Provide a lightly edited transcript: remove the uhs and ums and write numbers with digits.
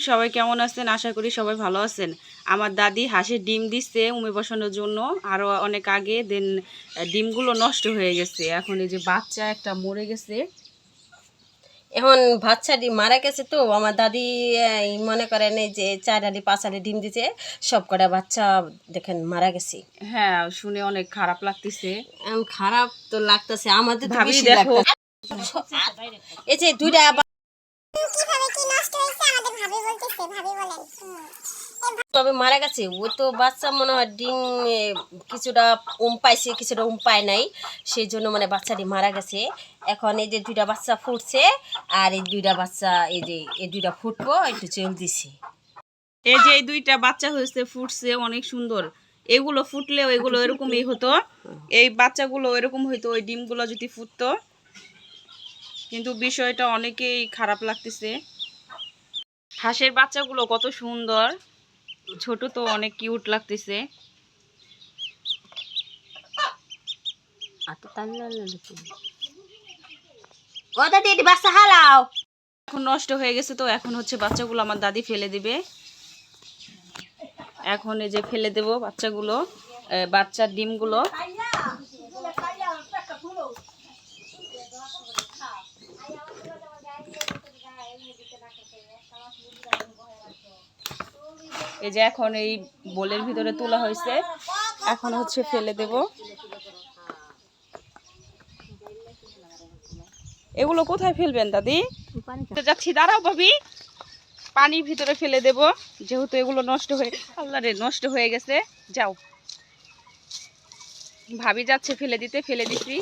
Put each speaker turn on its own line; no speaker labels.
সবাই কেমন আছেন? আশা করি সবাই ভালো আছেন। আমার দাদি হাঁসের ডিম দিচ্ছে উমে বসানোর জন্য, আরও অনেক আগে। ডিমগুলো নষ্ট হয়ে গেছে। এখন এই যে বাচ্চা একটা মরে গেছে।
এখন বাচ্চা ডিম মারা গেছে তো আমার দাদি মনে করেন এই যে 4 আলি 5 আলি ডিম দিতে সব কটা বাচ্চা দেখেন মারা গেছে।
হ্যাঁ, শুনে অনেক খারাপ লাগতেছে।
খারাপ তো লাগতেছে, আমাদের তো
ভাবি
বেশি
দেখো,
লাগতেছে। এই যে দুইটা তবে মারা গেছে, ও তো বাচ্চা মনে হয় ডিম কিছুটা পাইছে কিছুটা পায় নাই, সেই জন্য মানে বাচ্চাটি মারা গেছে। এখন এই যে দুইটা বাচ্চা ফুটছে, আর এই দুইটা বাচ্চা এই দুইটা ফুটবো একটু চল দিছি।
এই যে এই দুইটা বাচ্চা হয়েছে, ফুটছে অনেক সুন্দর। এগুলো ফুটলেও এগুলো এরকমই হতো, এই বাচ্চাগুলো এরকম হইতো ওই ডিমগুলো যদি ফুটতো। কিন্তু বিষয়টা অনেকেই খারাপ লাগতেছে। হাঁসের বাচ্চাগুলো কত সুন্দর, ছোট তো অনেক কিউট লাগতেছে।
বাচ্চা হালাও
এখন নষ্ট হয়ে গেছে তো, এখন হচ্ছে বাচ্চাগুলো আমার দাদি ফেলে দিবে। এখন এই যে ফেলে দেব বাচ্চাগুলো, বাচ্চার ডিমগুলো। এই যে এখন এই বোলের ভিতরে তোলা হয়েছে, এখন হচ্ছে ফেলে দেব। এগুলো কোথায় ফেলবেন দাদি? যাচ্ছি, দাঁড়াও ভাবি, পানির ভিতরে ফেলে দেব, যেহেতু এগুলো নষ্ট হয়ে গেছে। যাও, ভাবি যাচ্ছে ফেলে দিতে, ফেলে দিছি।